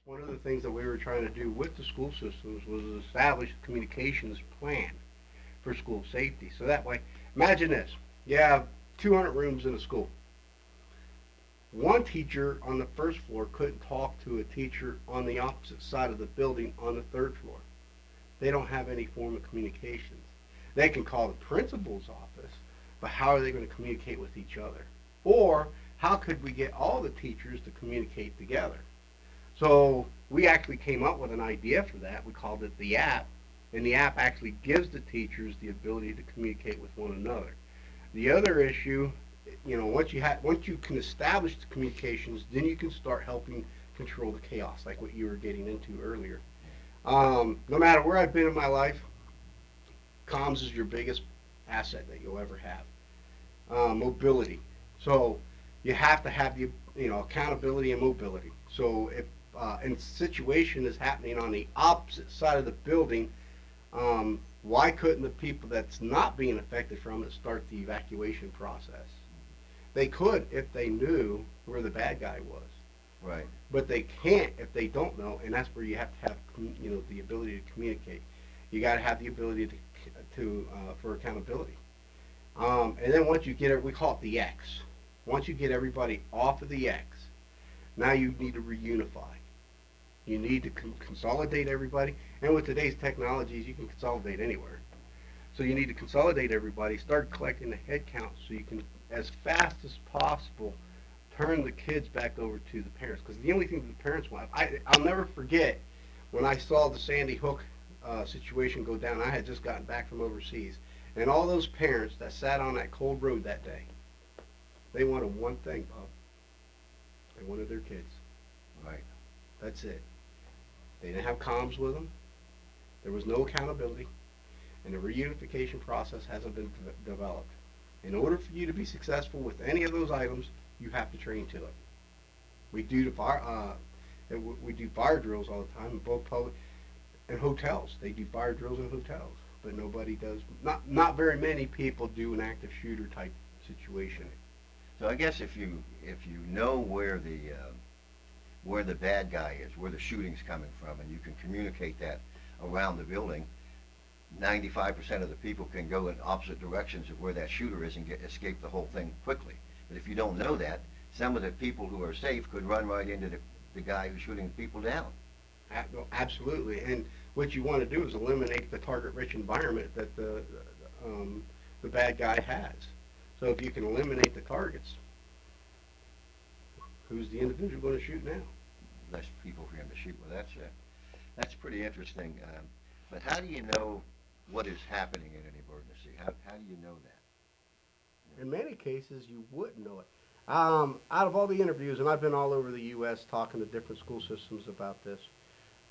One of the things that we were trying to do with the school systems was establish a communications plan for school safety. So that way, imagine this: you have 200 rooms in a school. One teacher on the first floor couldn't talk to a teacher on the opposite side of the building on the third floor. They don't have any form of communications. They can call the principal's office, but how are they going to communicate with each other? Or how could we get all the teachers to communicate together? So we actually came up with an idea for that. We called it the app, and the app actually gives the teachers the ability to communicate with one another. The other issue, once you can establish the communications, then you can start helping control the chaos, like what you were getting into earlier. No matter where I've been in my life, comms is your biggest asset that you'll ever have. Mobility. So you have to have the accountability and mobility. So if a situation is happening on the opposite side of the building, why couldn't the people that's not being affected from it start the evacuation process? They could if they knew where the bad guy was. Right. But they can't if they don't know, and that's where you have to have the ability to communicate. You got to have the ability to for accountability. And then once you get it, we call it the X. Once you get everybody off of the X, now you need to reunify. You need to consolidate everybody. And with today's technologies, you can consolidate anywhere. So you need to consolidate everybody, start collecting the head count so you can, as fast as possible, turn the kids back over to the parents. Because the only thing that the parents want, I'll never forget when I saw the Sandy Hook situation go down. I had just gotten back from overseas. And all those parents that sat on that cold road that day, they wanted one thing, Bob. They wanted their kids. Right. That's it. They didn't have comms with them. There was no accountability. And the reunification process hasn't been developed. In order for you to be successful with any of those items, you have to train to it. We do fire drills all the time in both public and hotels. They do fire drills in hotels, but nobody does. Not very many people do an active shooter type situation. So I guess if you know where the bad guy is, where the shooting's coming from, and you can communicate that around the building, 95% of the people can go in opposite directions of where that shooter is and escape the whole thing quickly. But if you don't know that, some of the people who are safe could run right into the guy who's shooting people down. Absolutely. And what you want to do is eliminate the target-rich environment that the bad guy has. So if you can eliminate the targets, who's the individual going to shoot now? Less people for him to shoot. Well, that's pretty interesting. But how do you know what is happening in an emergency? How do you know that? In many cases, you wouldn't know it. Out of all the interviews, and I've been all over the U.S. talking to different school systems about this.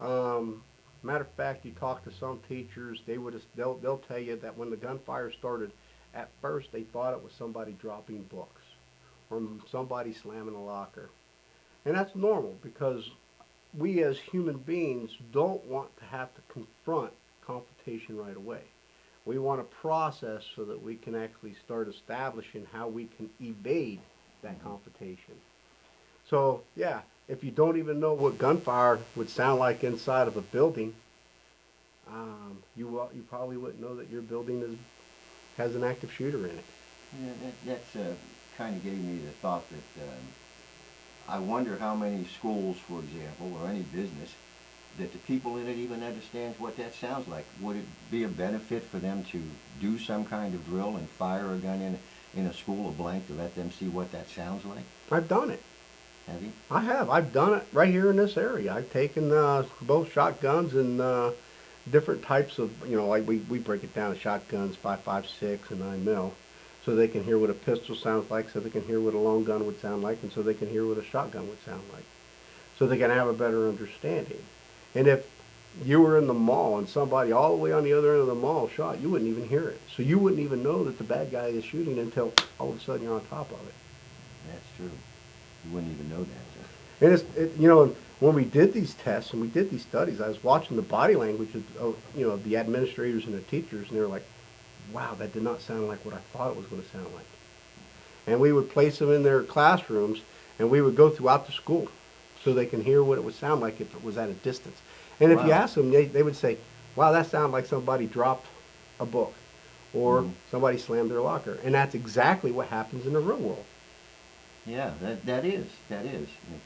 Matter of fact, you talk to some teachers, they'll tell you that when the gunfire started, at first they thought it was somebody dropping books or somebody slamming a locker. And that's normal because we as human beings don't want to have to confront confrontation right away. We want to process so that we can actually start establishing how we can evade that confrontation. So, yeah, if you don't even know what gunfire would sound like inside of a building, you probably wouldn't know that your building has an active shooter in it. Yeah, that's kind of gave me the thought that I wonder how many schools, for example, or any business, that the people in it even understands what that sounds like. Would it be a benefit for them to do some kind of drill and fire a gun in a school, a blank, to let them see what that sounds like? I've done it. Have you? I have. I've done it right here in this area. I've taken both shotguns and different types of, like we break it down to shotguns, 5.56 and 9 mm, so they can hear what a pistol sounds like, so they can hear what a long gun would sound like, and so they can hear what a shotgun would sound like, so they can have a better understanding. And if you were in the mall and somebody all the way on the other end of the mall shot, you wouldn't even hear it. So you wouldn't even know that the bad guy is shooting until all of a sudden you're on top of it. That's true. You wouldn't even know that. And when we did these tests and we did these studies, I was watching the body language of the administrators and the teachers, and they were like, wow, that did not sound like what I thought it was going to sound like. And we would place them in their classrooms, and we would go throughout the school. so they can hear what it would sound like if it was at a distance. And if you Wow. ask them, they would say, wow, that sounded like somebody dropped a book or Mhm. somebody slammed their locker. And that's exactly what happens in the real world. Yeah, that is.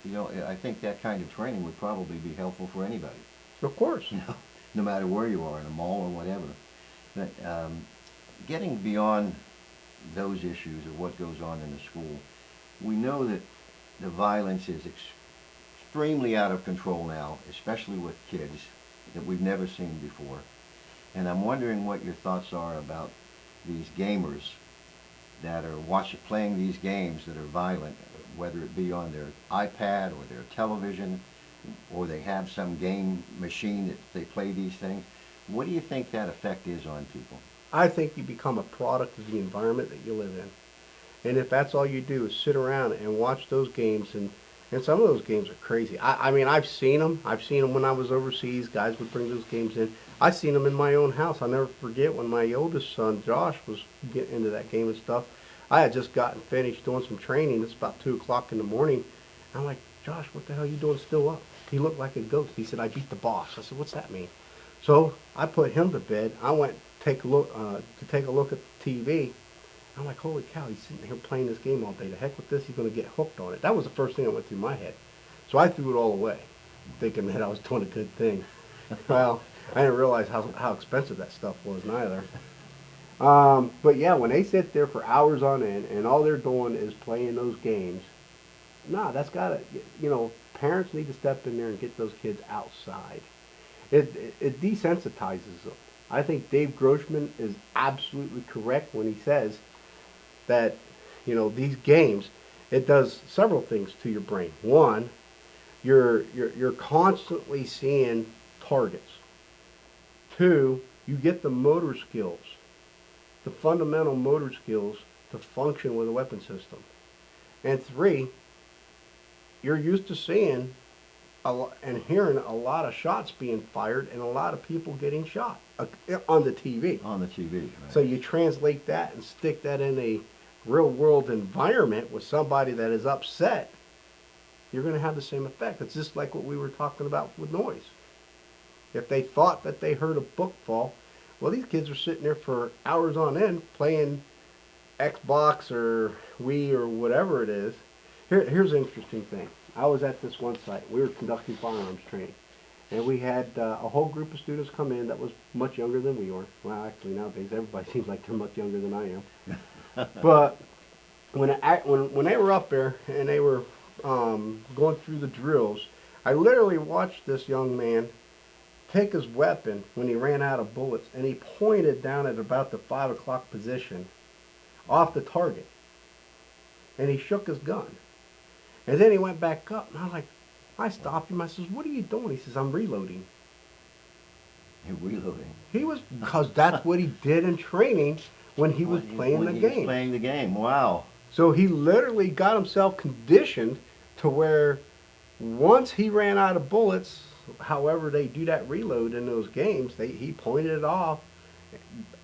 You know, I think that kind of training would probably be helpful for anybody. Of course. You know, no matter where you are in a mall or whatever. But getting beyond those issues of what goes on in the school, we know that the violence is extremely out of control now, especially with kids that we've never seen before. And I'm wondering what your thoughts are about these gamers that are playing these games that are violent, whether it be on their iPad or their television, or they have some game machine that they play these things. What do you think that effect is on people? I think you become a product of the environment that you live in. And if that's all you do is sit around and watch those games, and some of those games are crazy. I mean, I've seen them. I've seen them when I was overseas. Guys would bring those games in. I've seen them in my own house. I'll never forget when my oldest son, Josh, was getting into that game and stuff. I had just gotten finished doing some training. It's about 2 o'clock in the morning. I'm like, Josh, what the hell are you doing still up? He looked like a ghost. He said, I beat the boss. I said, what's that mean? So I put him to bed. I went to take a look at the TV. I'm like, holy cow, he's sitting here playing this game all day. The heck with this, he's going to get hooked on it. That was the first thing that went through my head. So I threw it all away, thinking that I was doing a good thing. Well, I didn't realize how expensive that stuff was neither. But yeah, when they sit there for hours on end and all they're doing is playing those games, nah, that's got to, parents need to step in there and get those kids outside. It desensitizes them. I think Dave Grossman is absolutely correct when he says that, these games, it does several things to your brain. One, you're constantly seeing targets. Two, you get the motor skills, the fundamental motor skills to function with a weapon system. And three, you're used to seeing and hearing a lot of shots being fired and a lot of people getting shot on the TV. On the TV, right. So you translate that and stick that in a real world environment with somebody that is upset, you're going to have the same effect. It's just like what we were talking about with noise. If they thought that they heard a book fall, well, these kids are sitting there for hours on end playing Xbox or Wii or whatever it is. Here's an interesting thing. I was at this one site. We were conducting firearms training. And we had a whole group of students come in that was much younger than we were. Well, actually, nowadays, everybody seems like they're much younger than I am. But when they were up there and they were going through the drills, I literally watched this young man take his weapon when he ran out of bullets, and he pointed down at about the 5 o'clock position off the target. And he shook his gun. And then he went back up, and I stopped him. I says, what are you doing? He says, I'm reloading. You're reloading. He was, because that's what he did in training when he was playing the He was game. playing the game. Wow. So he literally got himself conditioned to where once he ran out of bullets, however they do that reload in those games, he pointed it off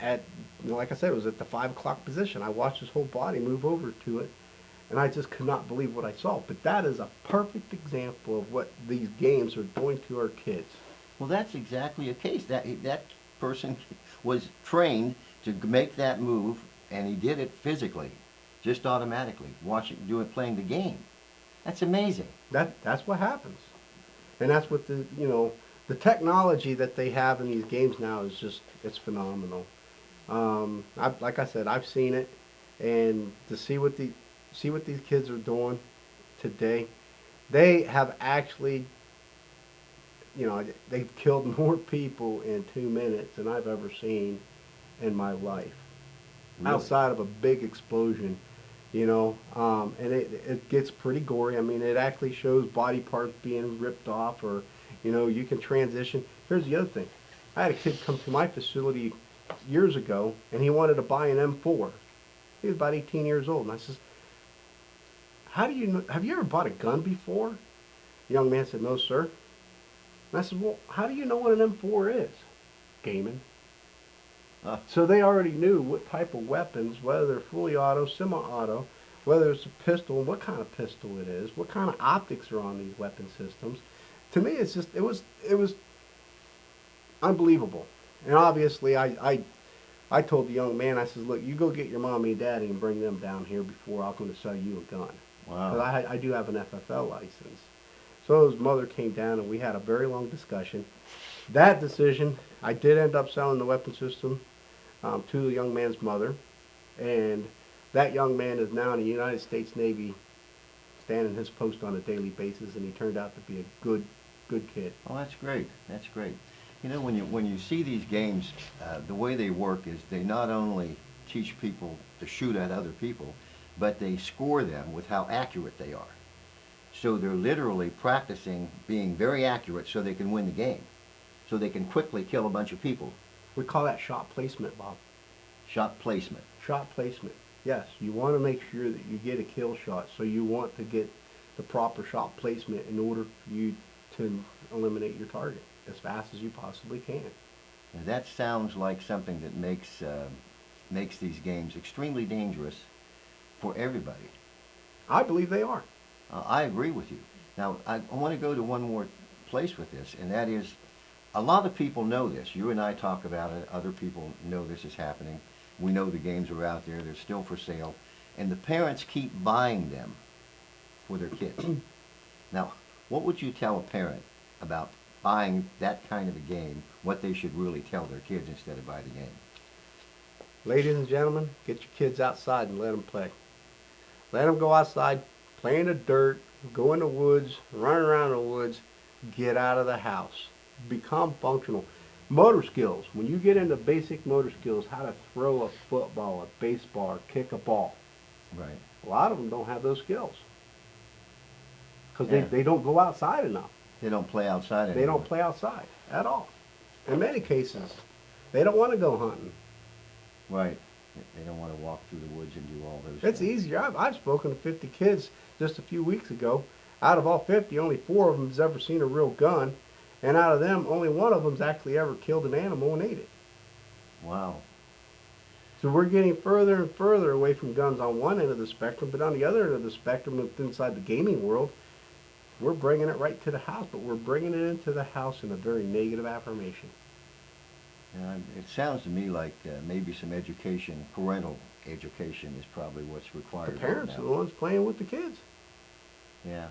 at, like I said, it was at the 5 o'clock position. I watched his whole body move over to it, and I just could not believe what I saw. But that is a perfect example of what these games are doing to our kids. Well, that's exactly a case. That person was trained to make that move, and he did it physically, just automatically, playing the game. That's amazing. That's what happens. And that's what the technology that they have in these games now is just, it's phenomenal. Like I said, I've seen it, and to see what these kids are doing today, they have actually, they've killed more people in 2 minutes than I've ever seen in my life. Really? Outside of a big explosion, and it gets pretty gory. I mean, it actually shows body parts being ripped off, or, you can transition. Here's the other thing. I had a kid come to my facility years ago, and he wanted to buy an M4. He was about 18 years old, and I says, have you ever bought a gun before? The young man said, no, sir. And I said, well, how do you know what an M4 is? Gaming. So they already knew what type of weapons, whether they're fully auto, semi-auto, whether it's a pistol and what kind of pistol it is, what kind of optics are on these weapon systems. To me, it's just it was unbelievable. And obviously, I told the young man, I says, look, you go get your mommy and daddy and bring them down here before I'm going to sell you a gun. Because Wow. I do have an FFL license. So his mother came down and we had a very long discussion. That decision, I did end up selling the weapon system to the young man's mother. And that young man is now in the United States Navy, standing his post on a daily basis, and he turned out to be a good kid. Oh, that's great. That's great. You know, when you see these games, the way they work is they not only teach people to shoot at other people, but they score them with how accurate they are. So they're literally practicing being very accurate so they can win the game, so they can quickly kill a bunch of people. We call that shot placement, Bob. Shot placement. Shot placement. Yes, you want to make sure that you get a kill shot, so you want to get the proper shot placement in order for you to eliminate your target as fast as you possibly can. Now, that sounds like something that makes these games extremely dangerous for everybody. I believe they are. I agree with you. Now, I want to go to one more place with this, and that is, a lot of people know this. You and I talk about it. Other people know this is happening. We know the games are out there. They're still for sale. And the parents keep buying them for their kids. Now, what would you tell a parent about buying that kind of a game, what they should really tell their kids instead of buy the game? Ladies and gentlemen, get your kids outside and let them play. Let them go outside, play in the dirt, go in the woods, run around the woods, get out of the house. Become functional. Motor skills. When you get into basic motor skills, how to throw a football, a baseball, or kick a ball. Right. A lot of them don't have those skills. Because Yeah. they don't go outside enough. They don't play outside anymore. They don't play outside at all. In many cases, they don't want to go hunting. Right. They don't want to walk through the woods and do all those It's things. easier. I've spoken to 50 kids just a few weeks ago. Out of all 50, only 4 of them has ever seen a real gun. And out of them, only 1 of them's actually ever killed an animal and ate it. Wow. So we're getting further and further away from guns on one end of the spectrum, but on the other end of the spectrum, inside the gaming world, we're bringing it right to the house, but we're bringing it into the house in a very negative affirmation. It sounds to me like maybe some education, parental education, is probably what's The required parents right are now. the ones playing with the kids. Yeah.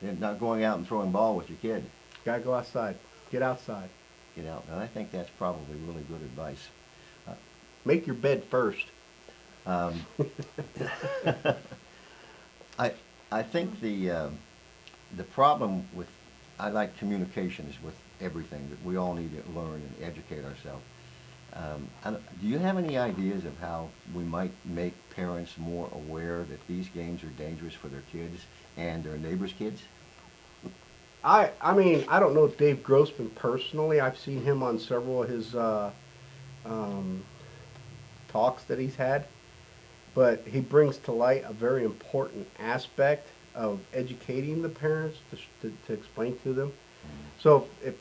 They're not going out and throwing ball with your kid. Gotta go outside. Get outside. Get out. And I think that's probably really good advice. Make your bed first. Um, I think the problem with, I like communications with everything, that we all need to learn and educate ourselves. Do you have any ideas of how we might make parents more aware that these games are dangerous for their kids and their neighbors' kids? I mean, I don't know Dave Grossman personally. I've seen him on several of his talks that he's had. But he brings to light a very important aspect of educating the parents to explain to them. So if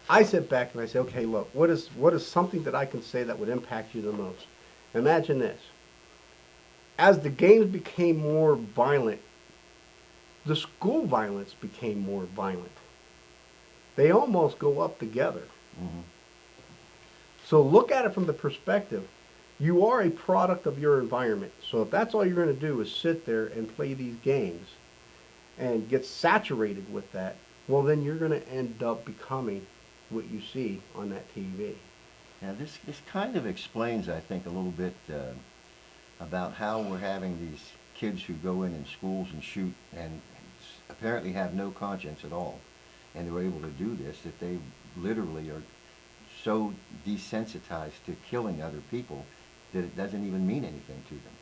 I sit back and I say, okay, look, what is something that I can say that would impact you the most? Imagine this. As the games became more violent, the school violence became more violent. They almost go up together. Mm-hmm. So look at it from the perspective. You are a product of your environment. So if that's all you're going to do is sit there and play these games and get saturated with that, well, then you're going to end up becoming what you see on that TV. Now, this kind of explains, I think, a little bit about how we're having these kids who go in schools and shoot and apparently have no conscience at all. And they're able to do this, that they literally are so desensitized to killing other people that it doesn't even mean anything to them.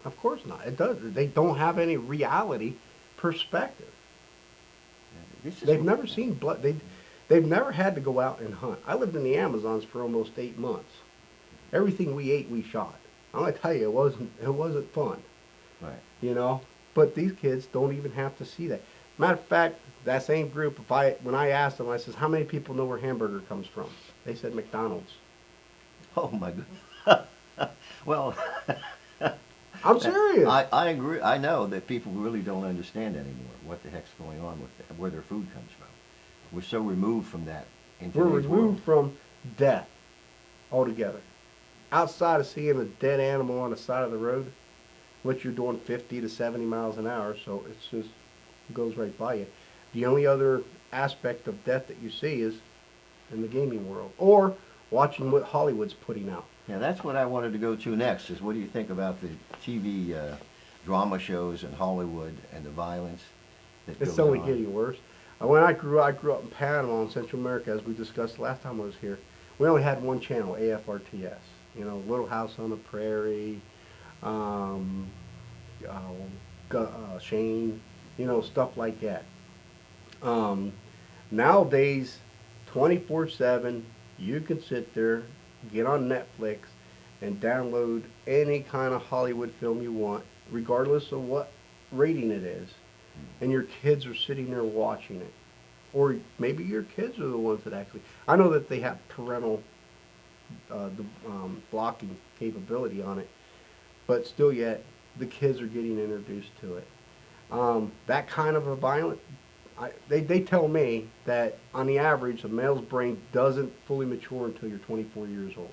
Of course not. It does. They don't have any reality perspective. They've never seen blood. They've never had to go out and hunt. I lived in the Amazons for almost 8 months. Everything we ate, we shot. I'm gonna tell you, it wasn't fun. Right. You know. But these kids don't even have to see that. Matter of fact, that same group, when I asked them, I says, how many people know where hamburger comes from? They said McDonald's. Oh my goodness. Well, I'm serious. I agree. I know that people really don't understand anymore what the heck's going on with where their food comes from. We're so removed from that in We're today's world. removed from death altogether. Outside of seeing a dead animal on the side of the road, which you're doing 50 to 70 miles an hour, so it's just goes right by you. The only other aspect of death that you see is in the gaming world, or watching what Hollywood's putting out. Yeah, that's what I wanted to go to next. Is what do you think about the TV drama shows in Hollywood and the violence that It's goes only on? getting worse. When I grew up in Panama in Central America, as we discussed last time I was here. We only had one channel, AFRTS. You know, Little House on the Prairie, um, Shane, you know, stuff like that. Um, Nowadays, 24/7, you can sit there, get on Netflix, and download any kind of Hollywood film you want, regardless of what rating it is. And your kids are sitting there watching it. Or maybe your kids are the ones that actually. I know that they have parental blocking capability on it, but still yet, the kids are getting introduced to it. That kind of a violent, they tell me that on the average, a male's brain doesn't fully mature until you're 24 years old.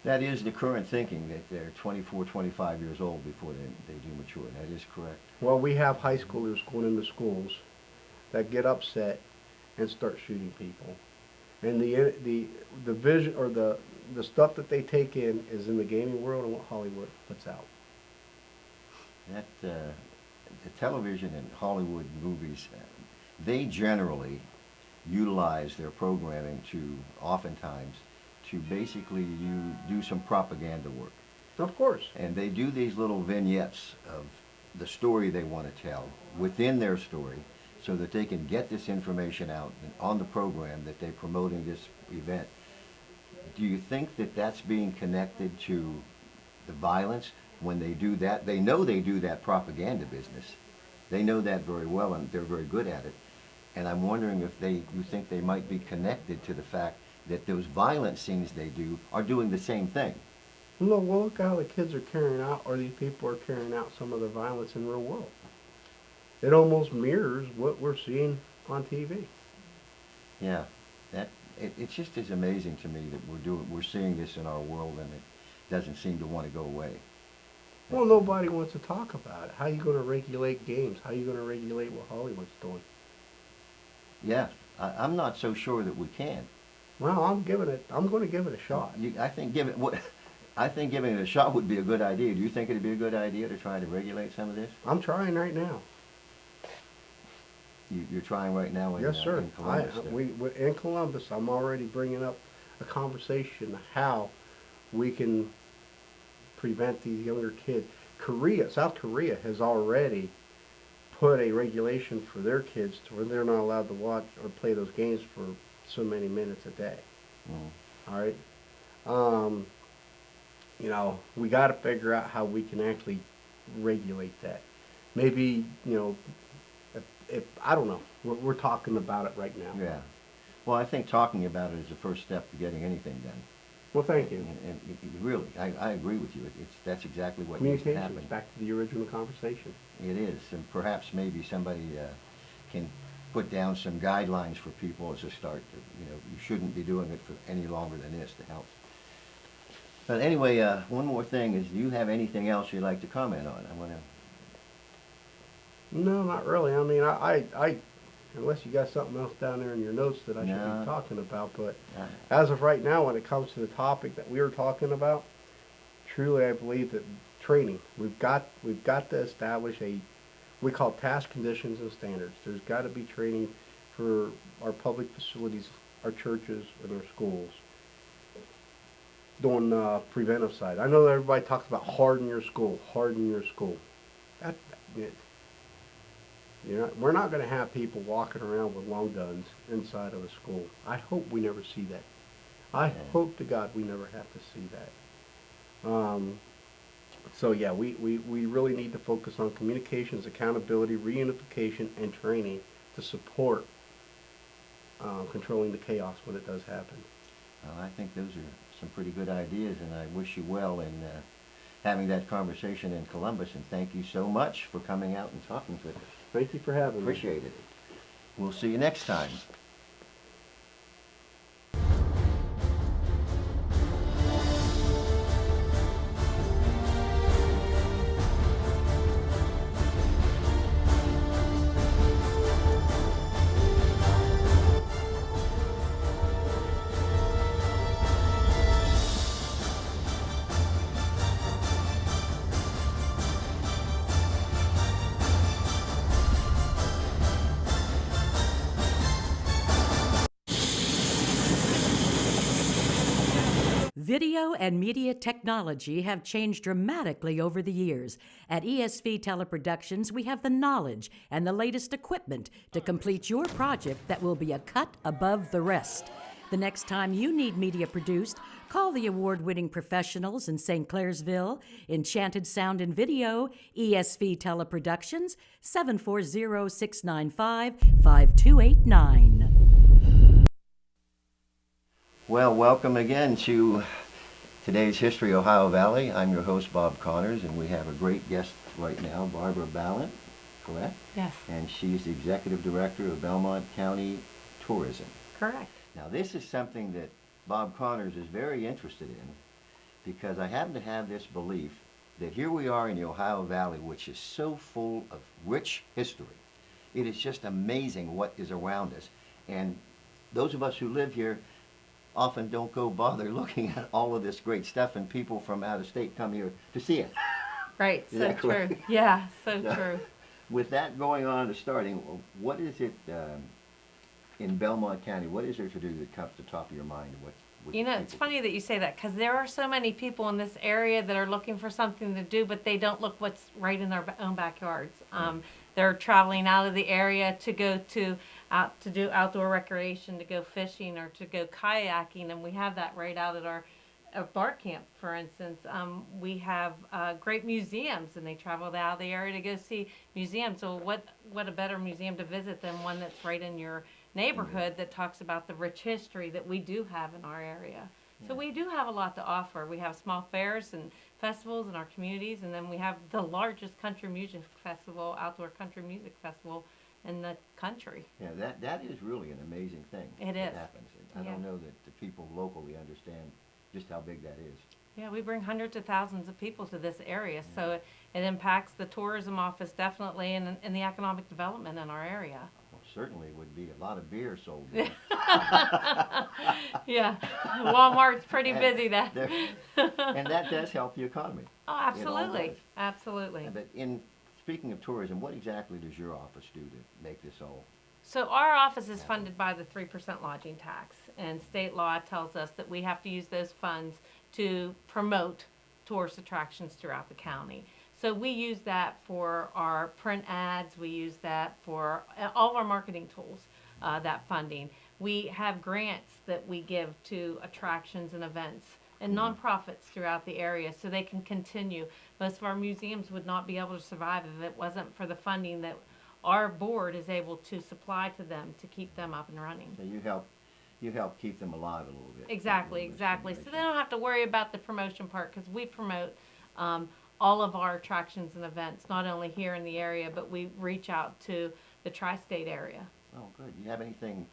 That is the current thinking, that they're 24, 25 years old before they do mature. That is correct. Well, we have high schoolers going into schools that get upset and start shooting people, and the vision or the stuff that they take in is in the gaming world and what Hollywood puts out. That the television and Hollywood movies, they generally utilize their programming to oftentimes to basically you do some propaganda work. Of course. And they do these little vignettes of the story they want to tell within their story so that they can get this information out on the program that they're promoting this event. Do you think that that's being connected to the violence when they do that? They know they do that propaganda business. They know that very well and they're very good at it. And I'm wondering if you think they might be connected to the fact that those violent scenes they do are doing the same thing. Well, look how the kids are carrying out, or these people are carrying out some of the violence in the real world. It almost mirrors what we're seeing on TV. Yeah, it's just as amazing to me that we're seeing this in our world and it doesn't seem to want to go away. Well, nobody wants to talk about it. How are you going to regulate games? How are you going to regulate what Hollywood's doing? Yeah, I'm not so sure that we can. Well, I'm going to give it a shot. I think giving it a shot would be a good idea. Do you think it'd be a good idea to try to regulate some of this? I'm trying right now. You're trying right now in, Yes, sir. in Columbus. We in Columbus. I'm already bringing up a conversation how we can prevent these younger kids. South Korea has already put a regulation for their kids to where they're not allowed to watch or play those games for so many minutes a day. Mm. All right. You know, we got to figure out how we can actually regulate that. Maybe, you know, if I don't know, we're talking about it right now. Yeah. Well, I think talking about it is the first step to getting anything done. Well, thank you. And really, I agree with you. That's exactly what needs to Communications, happen. back to the original conversation. It is, and perhaps maybe somebody can put down some guidelines for people as a start. You shouldn't be doing it for any longer than this to help. But anyway, one more thing is, do you have anything else you'd like to comment on? I want to. No, not really. I mean, I unless you got something else down there in your notes that I should No. be talking about. But Uh, as of right now, when it comes to the topic that we were talking about, truly I believe that training, we've got to establish we call task conditions and standards. There's got to be training for our public facilities, our churches, and our schools. Doing preventive side. I know that everybody talks about harden your school. We're not going to have people walking around with long guns inside of a school. I hope we never see that. I hope to God we never have to see that. So yeah, we really need to focus on communications, accountability, reunification, and training to support controlling the chaos when it does happen. well, I think those are some pretty good ideas, and I wish you well in having that conversation in Columbus, and thank you so much for coming out and talking with us. Thank you for having me. Appreciate it. We'll see you next time. Video and media technology have changed dramatically over the years. At ESV Teleproductions, we have the knowledge and the latest equipment to complete your project that will be a cut above the rest. The next time you need media produced, call the award-winning professionals in St. Clairsville, Enchanted Sound and Video, ESV Teleproductions, 740-695-5289. Well, welcome again to today's History Ohio Valley. I'm your host, Bob Connors, and we have a great guest right now, Barbara Ballint, correct? Yes, And she's the Executive Director of Belmont County Tourism. correct. Now, this is something that Bob Connors is very interested in, because I happen to have this belief that here we are in the Ohio Valley, which is so full of rich history. It is just amazing what is around us. And those of us who live here often don't go bother looking at all of this great stuff, and people from out of state come here to see it. Right, Is so that correct? true. Yeah, so Yeah. true. With that going on to starting, what is it in Belmont County, what is there to do that comes to the top of your mind? What You know, it's funny that you say that because there are so many people in this area that are looking for something to do, but they don't look what's right in their own backyards. They're traveling out of the area to go to out to do outdoor recreation, to go fishing or to go kayaking, and we have that right out at our Bart Camp, for instance. We have great museums, and they travel out of the area to go see museums. So what a better museum to visit than one that's right in your neighborhood that talks about the rich history that we do have in our area. So we do have a lot to offer. We have small fairs and festivals in our communities, and then we have the largest country music festival, outdoor country music festival in the country. Yeah, that is really an amazing thing. It that is. happens. And I don't know that the people locally understand just how big that is. Yeah, we bring hundreds of thousands of people to this area, so it impacts the tourism office definitely and the economic development in our area. Well, certainly would be a lot of beer sold there. Yeah, Walmart's pretty busy then. And that does help the economy. Oh, absolutely, does. absolutely. But speaking of tourism, what exactly does your office do to make this all? So our office is funded by the 3% lodging tax, and state law tells us that we have to use those funds to promote tourist attractions throughout the county. So we use that for our print ads, we use that for all of our marketing tools, that funding. We have grants that we give to attractions and events and nonprofits throughout the area so they can continue. Most of our museums would not be able to survive if it wasn't for the funding that our board is able to supply to them to keep them up and running. So you help keep them alive a little bit. Exactly, Give them exactly. So stimulation. they don't have to worry about the promotion part because we promote all of our attractions and events, not only here in the area, but we reach out to the tri-state area. Oh, good. You have anything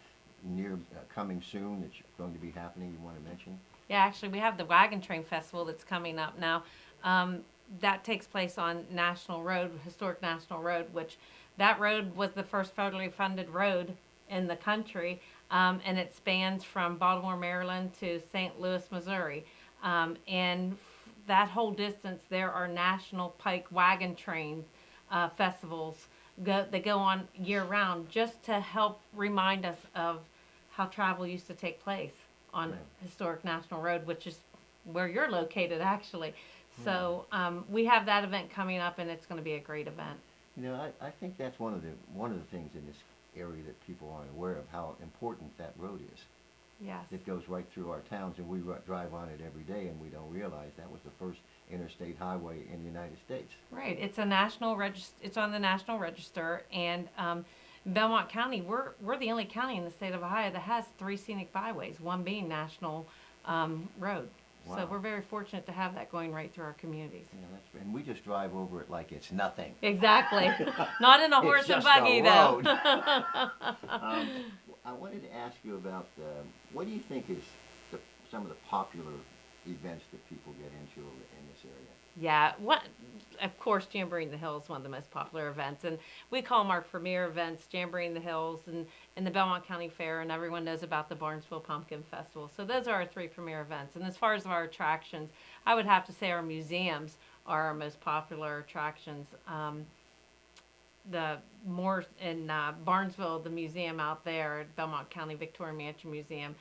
near coming soon that's going to be happening you want to mention? Yeah, actually, we have the Wagon Train Festival that's coming up now. That takes place on National Road, Historic National Road, which that road was the first federally funded road in the country, and it spans from Baltimore, Maryland to St. Louis, Missouri. And that whole distance, there are National Pike Wagon Train festivals that go on year-round just to help remind us of how travel used to take place on Right. Historic National Road, which is where you're located, actually. So we have that event coming up, and it's going to be a great event. You know, I think that's one of the things in this area that people aren't aware of, how important that road is. Yes. It goes right through our towns, and we drive on it every day, and we don't realize that was the first interstate highway in the United States. Right. It's a national It's on the National Register, and Belmont County, we're the only county in the state of Ohio that has 3 scenic byways, one being National Road. So Wow. we're very fortunate to have that going right through our communities. Yeah, that's, and we just drive over it like it's nothing. Exactly. Not in a It's horse and just a buggy, though. road. I wanted to ask you about what do you think is some of the popular events that people get into in this area? Yeah, of course, Jamboree in the Hills is one of the most popular events, and we call them our premier events, Jamboree in the Hills and the Belmont County Fair, and everyone knows about the Barnesville Pumpkin Festival. So those are our three premier events. And as far as our attractions, I would have to say our museums are our most popular attractions. The more in Barnesville, the museum out there at Belmont County Victoria Mansion Museum,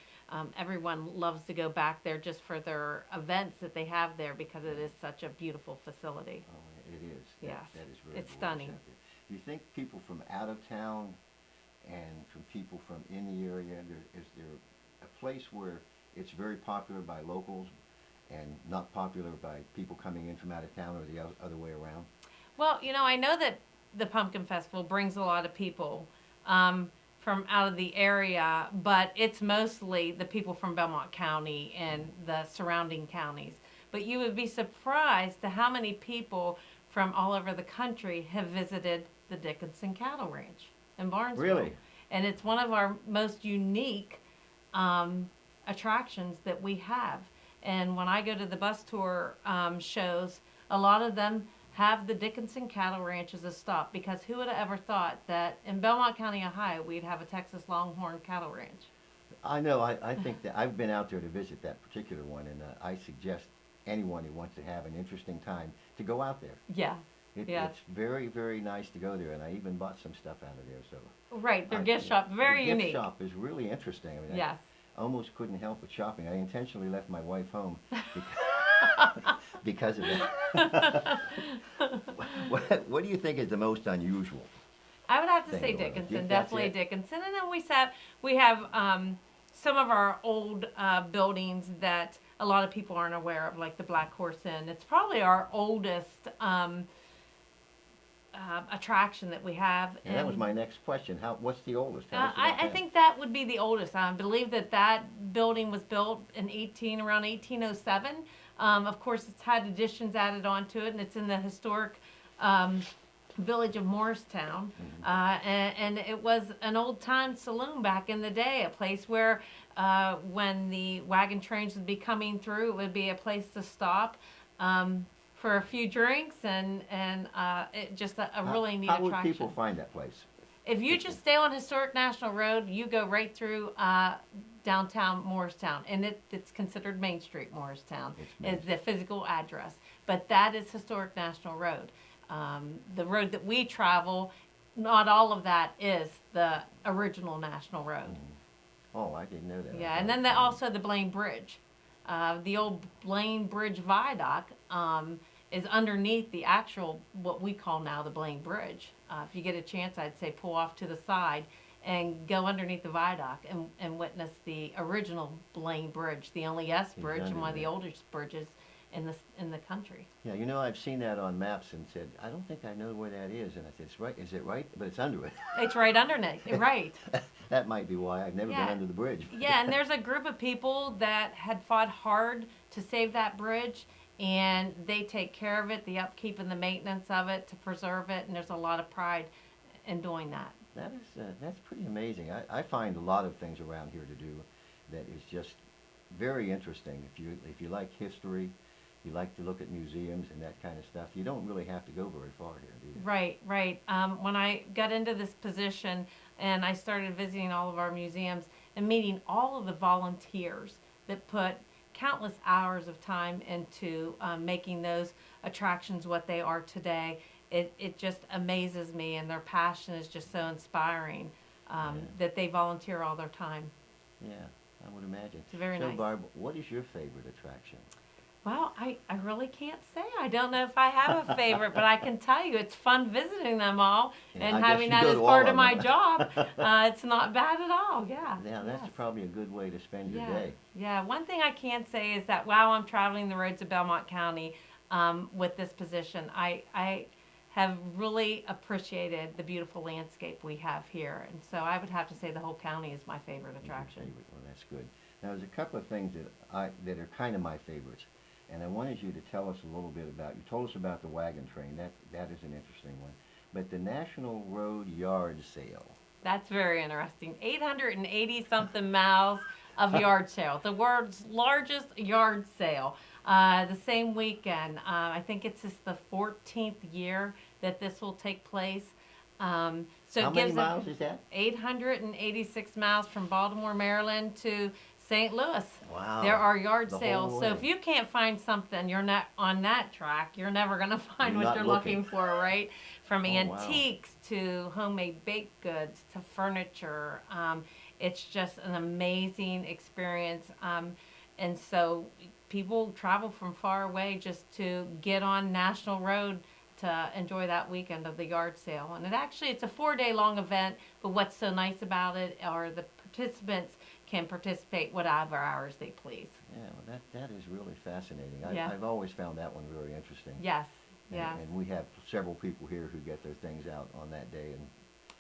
everyone loves to go back there just for their events that they have there because it is such a beautiful facility. Oh, it is. Yes, That is very it's gorgeous stunning. out there. Do you think people from out of town and from people from in the area, is there a place where it's very popular by locals and not popular by people coming in from out of town, or the other way around? Well, I know that the Pumpkin Festival brings a lot of people from out of the area, but it's mostly the people from Belmont County and the surrounding counties. But you would be surprised to how many people from all over the country have visited the Dickinson Cattle Ranch in Barnesville. Really? And it's one of our most unique attractions that we have. And when I go to the bus tour shows, a lot of them have the Dickinson Cattle Ranch as a stop, because who would have ever thought that in Belmont County, Ohio, we'd have a Texas Longhorn Cattle Ranch? I know. I think that I've been out there to visit that particular one, and I suggest anyone who wants to have an interesting time to go out there. Yeah. Yeah. It's very, very nice to go there, and I even bought some stuff out of there. So Right, their gift shop, very the unique. gift shop is really interesting. I mean, Yes. I almost couldn't help but shopping. I intentionally left my wife home because of that. What do you think is the most unusual? I would have to thing say going on. Dickinson, That's definitely it? Dickinson. And then we have some of our old buildings that a lot of people aren't aware of, like the Black Horse Inn. It's probably our oldest attraction that we have. And that was my next question. What's the oldest? Tell us about I that. think that would be the oldest. I believe that building was built in around 1807. Of course, it's had additions added onto it, and it's in the historic village of Morristown. And it was an old-time saloon back in the day, a place where when the wagon trains would be coming through, it would be a place to stop for a few drinks, and it just a really neat How attraction. would people find that place? If you just stay on Historic National Road, you go right through downtown Morristown, and it's considered Main Street Morristown is the physical address. But that is Historic National Road. The road that we travel, not all of that is the original National Road. Oh, I didn't know that. Yeah, and then also the Blaine Bridge. The old Blaine Bridge Viaduct is underneath the actual, what we call now the Blaine Bridge. If you get a chance, I'd say pull off to the side and go underneath the viaduct and witness the original Blaine Bridge, the only S bridge and one of the oldest bridges in the country. Yeah, I've seen that on maps and said, I don't think I know where that is. And I said, it's right. Is it right? But it's under it. It's right underneath, right. That might be why I've never been under the bridge. Yeah, and there's a group of people that had fought hard to save that bridge, and they take care of it, the upkeep and the maintenance of it, to preserve it, and there's a lot of pride in doing that. That's pretty amazing. I find a lot of things around here to do that is just very interesting. If you like history, you like to look at museums and that kind of stuff, you don't really have to go very far here, do you? Right. When I got into this position and I started visiting all of our museums and meeting all of the volunteers that put countless hours of time into making those attractions what they are today, it just amazes me, and their passion is just so inspiring that they volunteer all their time. Yeah, I would imagine. It's very so, nice. Barb, what is your favorite attraction? Well, I really can't say. I don't know if I have a favorite, but I can tell you it's fun visiting them all and I guess having you that go as to all part of of my them. job. It's not bad at all. Yeah. Yeah, that's yes. probably a good way to spend your day. Yeah. One thing I can say is that while I'm traveling the roads of Belmont County with this position, I have really appreciated the beautiful landscape we have here. And so I would have to say the whole county is my favorite attraction. Well, that's good. Now, there's a couple of things that are kind of my favorites, and I wanted you to tell us a little bit about. You told us about the wagon train. That is an interesting one. But the National Road Yard Sale. That's very interesting. 880 something miles of yard sale. The world's largest yard sale. The same weekend. I think it's just the 14th year that this will take place. So How it many gives miles is that? 886 miles from Baltimore, Maryland to St. Louis. Wow. There are yard The whole sales. So way. if you can't find something, you're not on that track, you're never going to find You're what not you're looking. looking for, right? From Oh, wow. antiques to homemade baked goods to furniture. It's just an amazing experience. And so people travel from far away just to get on National Road to enjoy that weekend of the yard sale. And it's a 4-day long event, but what's so nice about it are the participants can participate whatever hours they please. Yeah, well, that is really fascinating. Yeah. I've always found that one very interesting. Yes, And- yes. And we have several people here who get their things out on that day, and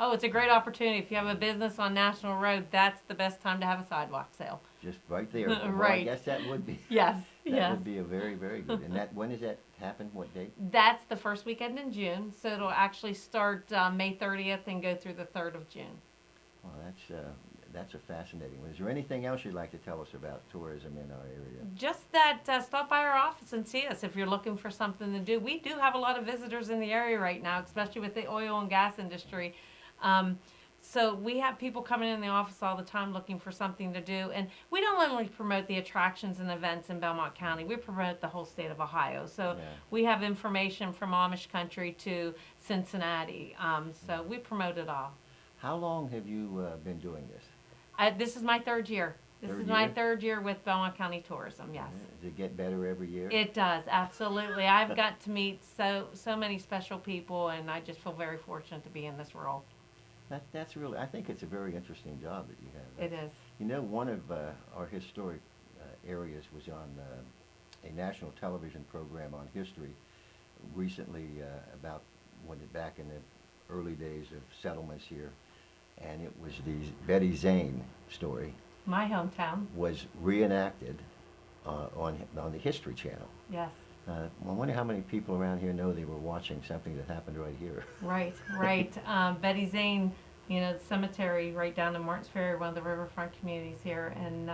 Oh, it's a great opportunity. If you have a business on National Road, that's the best time to have a sidewalk sale. just right there. Well, I Right. guess that would be. Yes, That yes. would be a very, very good. And when does that happen? What date? That's the first weekend in June, so it'll actually start May 30th and go through the 3rd of June. Well, that's a fascinating one. Is there anything else you'd like to tell us about tourism in our area? Just that stop by our office and see us if you're looking for something to do. We do have a lot of visitors in the area right now, especially with the oil and gas industry. So we have people coming in the office all the time looking for something to do. And we don't only promote the attractions and events in Belmont County, we promote the whole state of Ohio. So Yeah. we have information from Amish country to Cincinnati. So we promote it all. How long have you been doing this? This is my 3rd year. This Third is my year? 3rd year with Belmont County Tourism, yes. Does it get better every year? It does, absolutely. I've got to meet so many special people, and I just feel very fortunate to be in this role. That's really, I think it's a very interesting job that you have. It is. You know, one of our historic areas was on a national television program on history recently back in the early days of settlements here, and it was the Betty Zane story My hometown, was reenacted on the History Channel. yes. I wonder how many people around here know they were watching something that happened right here. Right, right. Betty Zane, the cemetery right down in Martins Ferry, one of the riverfront communities here. And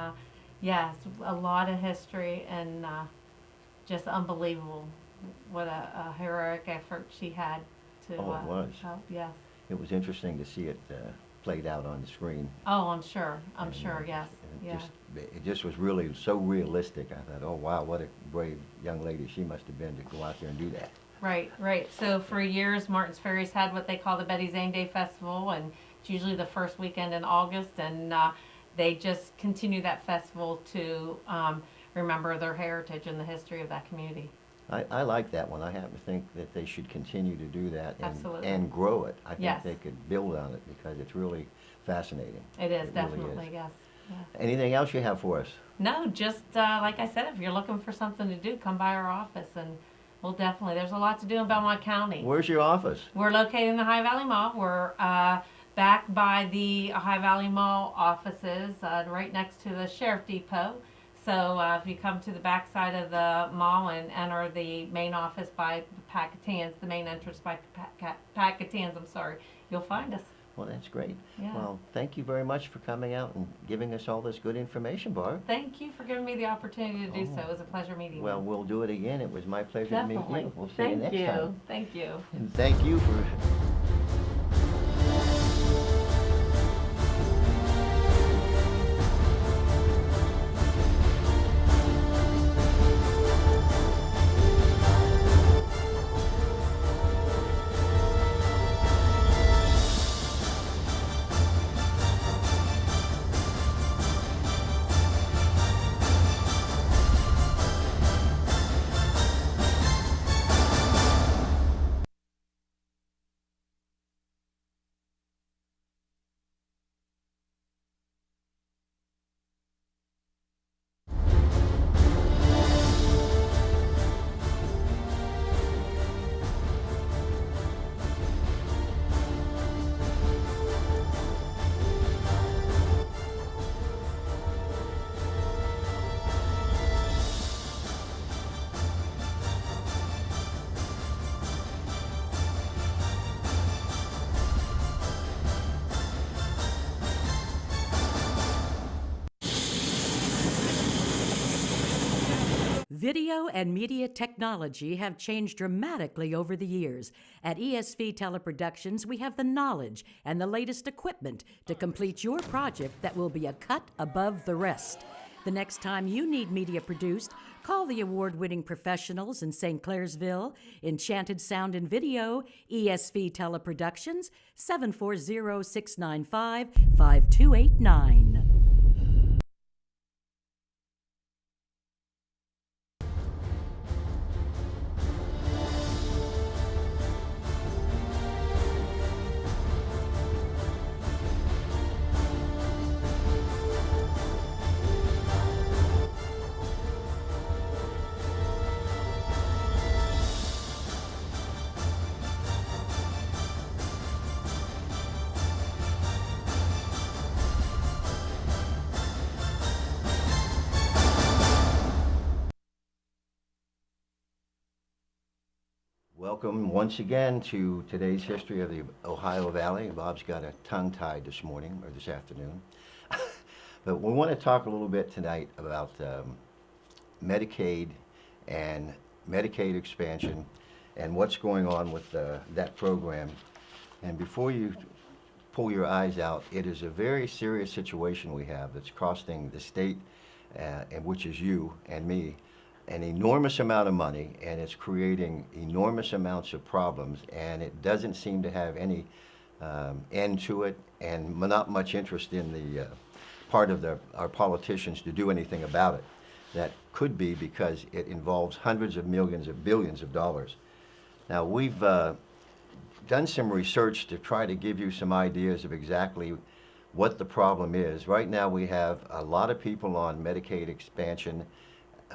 yes, a lot of history and just unbelievable. What a heroic effort she had to Oh, it was. help. Yes. It was interesting to see it played out on the screen. Oh, I'm sure. I'm And, sure, yes. and Yeah. it just was really so realistic. I thought, oh wow, what a brave young lady she must have been to go out there and do that. Right, right. So for years, Martins Ferry's had what they call the Betty Zane Day Festival, and it's usually the first weekend in August, and they just continue that festival to remember their heritage and the history of that community. I like that one. I happen to think that they should continue to do that Absolutely. and grow it. I think Yes. they could build on it because it's really fascinating. It is, It really definitely, is. yes. Yeah. Anything else you have for us? No, just like I said, if you're looking for something to do, come by our office, and we'll definitely, there's a lot to do in Belmont County. Where's your office? We're located in the High Valley Mall. We're back by the High Valley Mall offices, right next to the Sheriff Depot. So if you come to the back side of the mall and enter the main office by Pacatans, the main entrance by Pacatans, you'll find us. Well, that's great. Yeah. Well, thank you very much for coming out and giving us all this good information, Barb. Thank you for giving me the opportunity to do Oh. so. It was a pleasure meeting Well, you. we'll do it again. It was my pleasure to meet Definitely. you. We'll see Thank you next you. time. Thank you. And thank you for Video and media technology have changed dramatically over the years. At ESV Teleproductions, we have the knowledge and the latest equipment to complete your project that will be a cut above the rest. The next time you need media produced, call the award-winning professionals in St. Clairsville, Enchanted Sound and Video, ESV Teleproductions, 740-695-5289. Welcome once again to today's history of the Ohio Valley. Bob's got a tongue-tied this morning, or this afternoon. But we want to talk a little bit tonight about Medicaid and Medicaid expansion and what's going on with that program. And before you pull your eyes out, it is a very serious situation we have that's costing the state, and which is you and me, an enormous amount of money, and it's creating enormous amounts of problems, and it doesn't seem to have any end to it, and not much interest in the part of our politicians to do anything about it. That could be because it involves hundreds of millions of billions of dollars. Now, we've done some research to try to give you some ideas of exactly what the problem is. Right now we have a lot of people on Medicaid expansion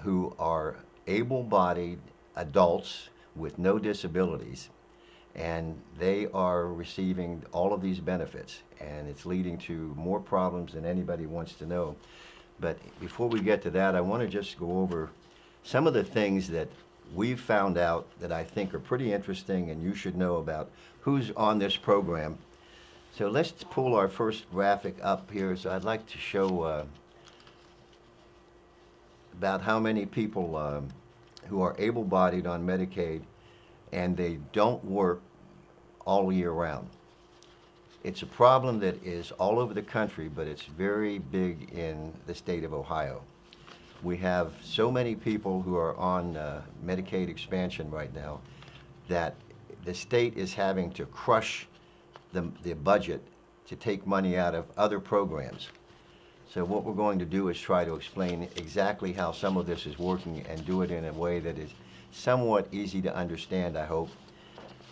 who are able-bodied adults with no disabilities, and they are receiving all of these benefits, and it's leading to more problems than anybody wants to know. But before we get to that, I want to just go over some of the things that we've found out that I think are pretty interesting and you should know about who's on this program. So let's pull our first graphic up here. So I'd like to show about how many people who are able-bodied on Medicaid and they don't work all year round. It's a problem that is all over the country, but it's very big in the state of Ohio. We have so many people who are on Medicaid expansion right now that the state is having to crush the budget to take money out of other programs. So what we're going to do is try to explain exactly how some of this is working and do it in a way that is somewhat easy to understand, I hope.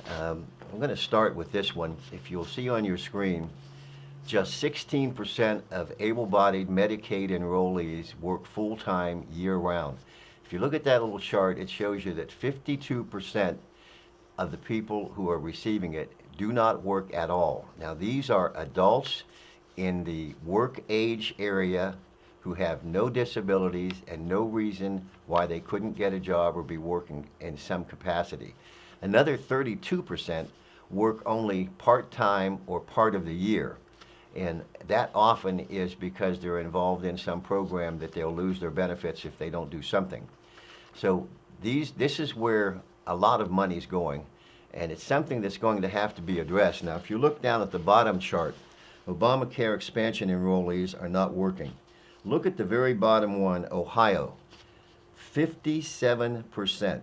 I'm going to start with this one. If you'll see on your screen, just 16% of able-bodied Medicaid enrollees work full-time year-round. If you look at that little chart, it shows you that 52% of the people who are receiving it do not work at all. Now, these are adults in the work age area who have no disabilities and no reason why they couldn't get a job or be working in some capacity. Another 32% work only part-time or part of the year. And that often is because they're involved in some program that they'll lose their benefits if they don't do something. So this is where a lot of money is going, and it's something that's going to have to be addressed. Now, if you look down at the bottom chart, Obamacare expansion enrollees are not working. Look at the very bottom one, Ohio. 57%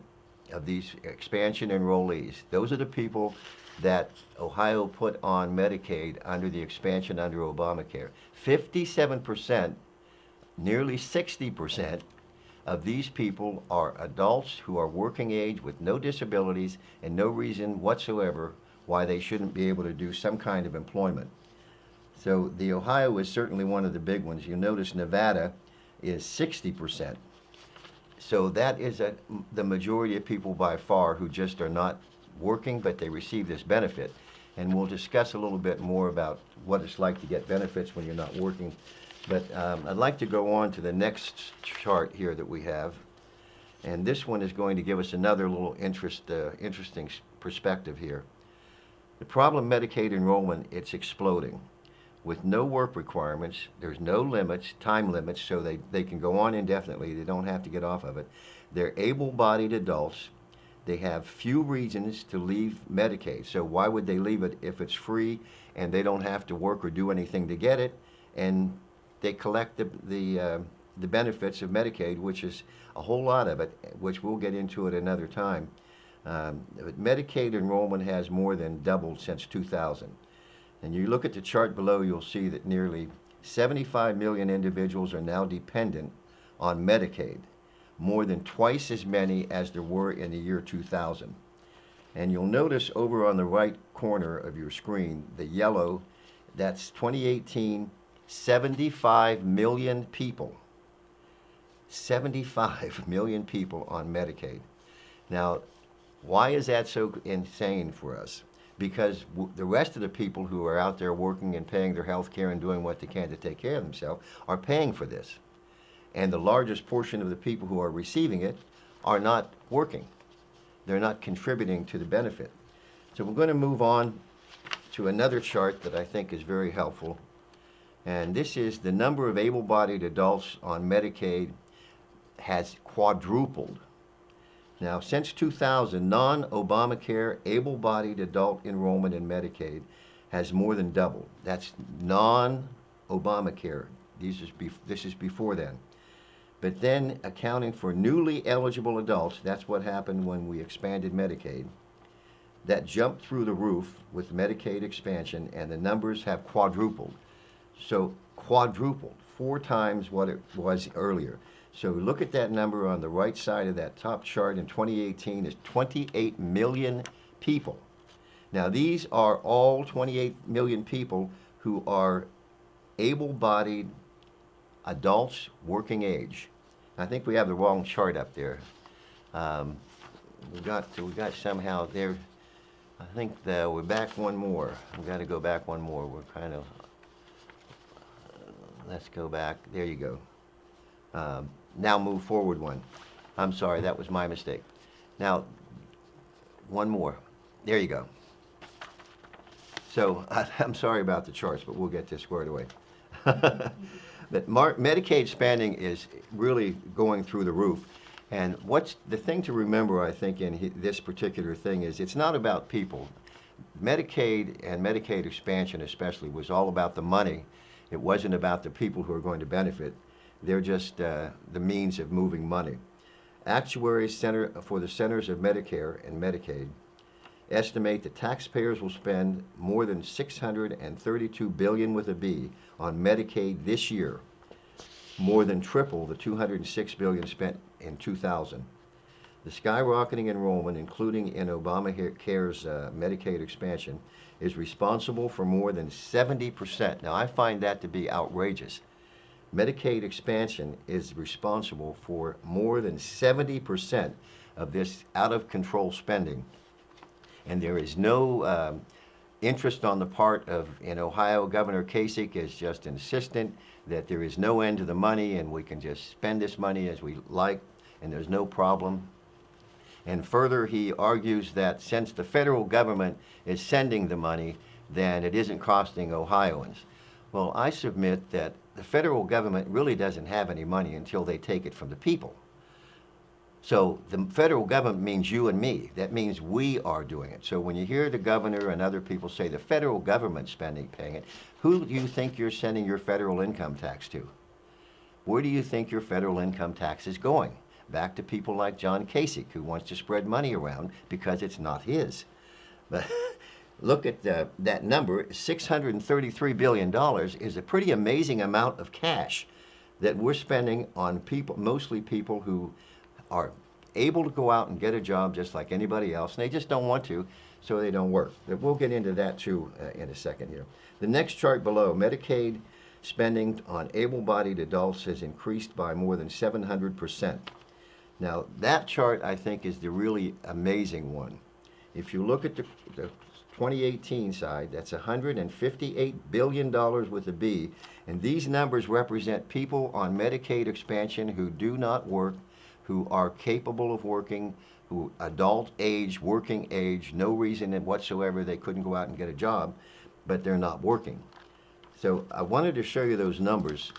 of these expansion enrollees, those are the people that Ohio put on Medicaid under the expansion under Obamacare. 57%, nearly 60% of these people are adults who are working age with no disabilities and no reason whatsoever why they shouldn't be able to do some kind of employment. So the Ohio is certainly one of the big ones. You notice Nevada is 60%. So that is the majority of people by far who just are not working, but they receive this benefit. And we'll discuss a little bit more about what it's like to get benefits when you're not working. But I'd like to go on to the next chart here that we have. And this one is going to give us another little interesting perspective here. The problem Medicaid enrollment, it's exploding. with no work requirements. There's no limits, time limits, so they can go on indefinitely. They don't have to get off of it. They're able-bodied adults. They have few reasons to leave Medicaid. So why would they leave it if it's free and they don't have to work or do anything to get it? And they collect the benefits of Medicaid, which is a whole lot of it, which we'll get into at another time. But Medicaid enrollment has more than doubled since 2000. And you look at the chart below, you'll see that nearly 75 million individuals are now dependent on Medicaid, more than twice as many as there were in the year 2000. And you'll notice over on the right corner of your screen, the yellow, that's 2018, 75 million people. 75 million people on Medicaid. Now, why is that so insane for us? Because the rest of the people who are out there working and paying their health care and doing what they can to take care of themselves are paying for this. And the largest portion of the people who are receiving it are not working. They're not contributing to the benefit. So we're going to move on to another chart that I think is very helpful. And this is the number of able-bodied adults on Medicaid has quadrupled. Now, since 2000, non-Obamacare able-bodied adult enrollment in Medicaid has more than doubled. That's non-Obamacare. This is before then. But then, accounting for newly eligible adults, that's what happened when we expanded Medicaid, that jumped through the roof with Medicaid expansion, and the numbers have quadrupled. So, quadrupled, 4 times what it was earlier. So look at that number on the right side of that top chart in 2018 is 28 million people. Now these are all 28 million people who are able-bodied adults working age. I think we have the wrong chart up there. We got somehow there. I think we're back one more. We got to go back one more. We're kind of. Let's go back. There you go. Now move forward one. I'm sorry, that was my mistake. Now, one more. There you go. So, I'm sorry about the charts, but we'll get this squared away. But Medicaid spending is really going through the roof. And what's the thing to remember, I think, in this particular thing is it's not about people. Medicaid and Medicaid expansion especially was all about the money. It wasn't about the people who are going to benefit. They're just the means of moving money. Actuaries for the Centers of Medicare and Medicaid estimate that taxpayers will spend more than $632 billion with a B on Medicaid this year, more than triple the $206 billion spent in 2000. The skyrocketing enrollment, including in Obamacare's Medicaid expansion, is responsible for more than 70%. Now, I find that to be outrageous. Medicaid expansion is responsible for more than 70% of this out-of-control spending. And there is no interest on the part of, in Ohio, Governor Kasich is just insistent that there is no end to the money and we can just spend this money as we like and there's no problem. And further, he argues that since the federal government is sending the money, then it isn't costing Ohioans. Well, I submit that the federal government really doesn't have any money until they take it from the people. So the federal government means you and me. That means we are doing it. So when you hear the governor and other people say the federal government's paying it, who do you think you're sending your federal income tax to? Where do you think your federal income tax is going? Back to people like John Kasich, who wants to spread money around because it's not his. But look at that number, $633 billion is a pretty amazing amount of cash that we're spending on people, mostly people who are able to go out and get a job just like anybody else, and they just don't want to, so they don't work. But we'll get into that too in a second here. The next chart below, Medicaid spending on able-bodied adults has increased by more than 700%. Now, that chart, I think, is the really amazing one. If you look at the 2018 side, that's $158 billion with a B, and these numbers represent people on Medicaid expansion who do not work, who are capable of working, who adult age, working age, no reason whatsoever they couldn't go out and get a job, but they're not working. So I wanted to show you those numbers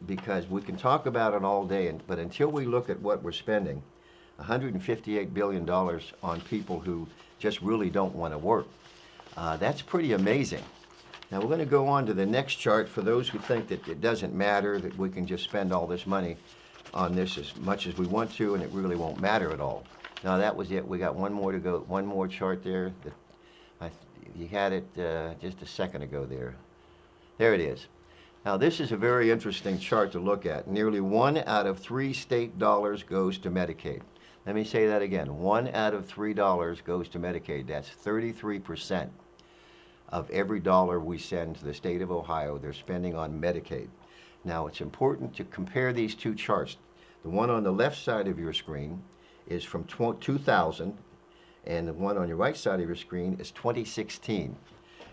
because we can talk about it all day, but until we look at what we're spending, $158 billion on people who just really don't want to work. That's pretty amazing. Now we're going to go on to the next chart for those who think that it doesn't matter, that we can just spend all this money on this as much as we want to and it really won't matter at all. Now that was it. We got one more to go, one more chart there. You had it just a second ago there. There it is. Now this is a very interesting chart to look at. Nearly 1 out of 3 state dollars goes to Medicaid. Let me say that again. 1 out of 3 dollars goes to Medicaid. That's 33% of every dollar we send to the state of Ohio, they're spending on Medicaid. Now it's important to compare these two charts. The one on the left side of your screen is from 2000, and the one on your right side of your screen is 2016.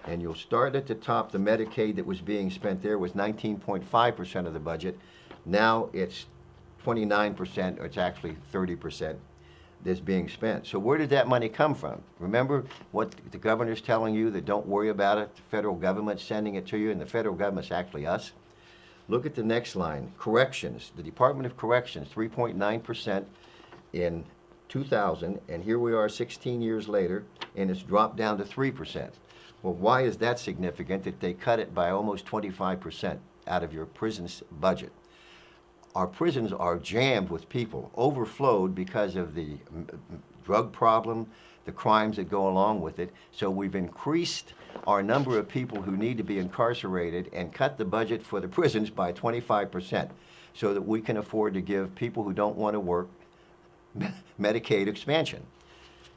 And you'll start at the top. The Medicaid that was being spent there was 19.5% of the budget. Now it's 29%, or it's actually 30% that's being spent. So where did that money come from? Remember what the governor's telling you, that don't worry about it, the federal government's sending it to you, and the federal government's actually us? Look at the next line, corrections. The Department of Corrections, 3.9% in 2000, and here we are 16 years later, and it's dropped down to 3%. Well, why is that significant that they cut it by almost 25% out of your prison's budget? Our prisons are jammed with people, overflowed because of the drug problem, the crimes that go along with it. So we've increased our number of people who need to be incarcerated and cut the budget for the prisons by 25% so that we can afford to give people who don't want to work Medicaid expansion.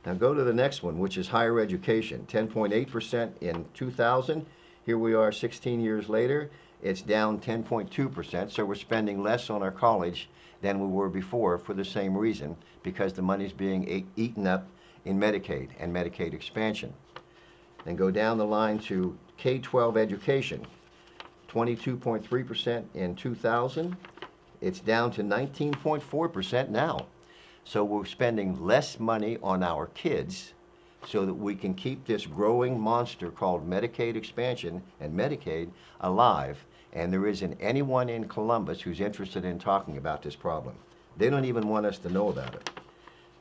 Now go to the next one, which is higher education, 10.8% in 2000. Here we are 16 years later. It's down 10.2%, so we're spending less on our college than we were before for the same reason, because the money's being eaten up in Medicaid and Medicaid expansion. Then go down the line to K-12 education, 22.3% in 2000. It's down to 19.4% now. So we're spending less money on our kids so that we can keep this growing monster called Medicaid expansion and Medicaid alive. And there isn't anyone in Columbus who's interested in talking about this problem. They don't even want us to know about it.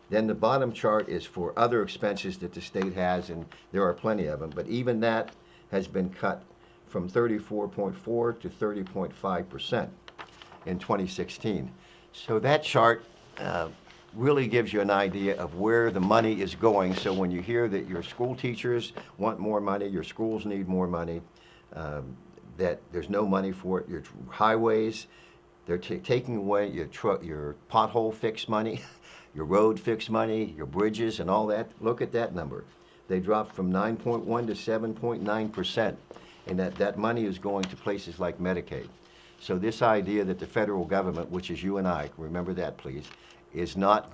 Then the bottom chart is for other expenses that the state has, and there are plenty of them, but even that has been cut from 34.4 to 30.5% in 2016. So that chart really gives you an idea of where the money is going. So when you hear that your school teachers want more money, your schools need more money, that there's no money for it, your highways, they're taking away your pothole fix money, your road fix money, your bridges and all that. Look at that number. They dropped from 9.1 to 7.9%, and that money is going to places like Medicaid. So this idea that the federal government, which is you and I, remember that please, is not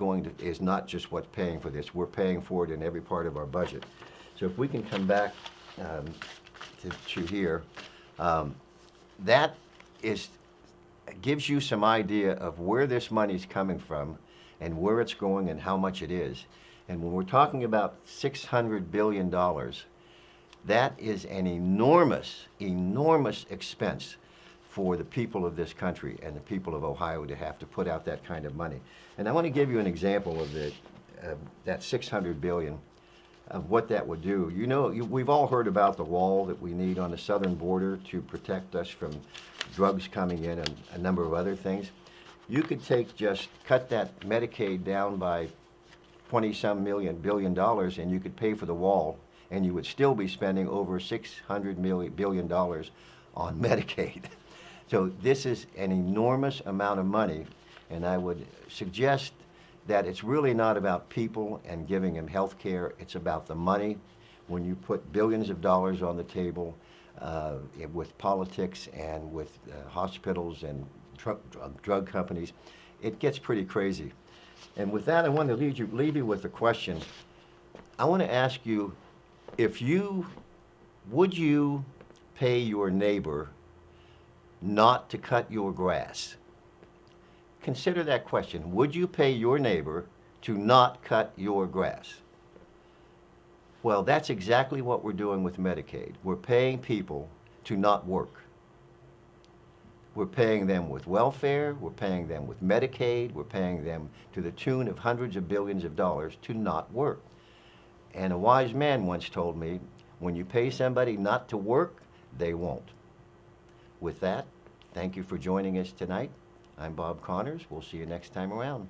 just what's paying for this. We're paying for it in every part of our budget. So if we can come back to here, that gives you some idea of where this money's coming from and where it's going and how much it is. And when we're talking about $600 billion, that is an enormous, enormous expense for the people of this country and the people of Ohio to have to put out that kind of money. And I want to give you an example of that $600 billion, of what that would do. You know, we've all heard about the wall that we need on the southern border to protect us from drugs coming in and a number of other things. You could cut that Medicaid down by 20-some billion dollars, and you could pay for the wall, and you would still be spending over $600 billion on Medicaid. So this is an enormous amount of money, and I would suggest that it's really not about people and giving them health care. It's about the money. When you put billions of dollars on the table with politics and with hospitals and drug companies, it gets pretty crazy. And with that, I want to leave you with a question. I want to ask you, would you pay your neighbor not to cut your grass? Consider that question. Would you pay your neighbor to not cut your grass? Well, that's exactly what we're doing with Medicaid. We're paying people to not work. We're paying them with welfare, we're paying them with Medicaid, we're paying them to the tune of hundreds of billions of dollars to not work. And a wise man once told me, when you pay somebody not to work, they won't. With that, thank you for joining us tonight. I'm Bob Connors. We'll see you next time around.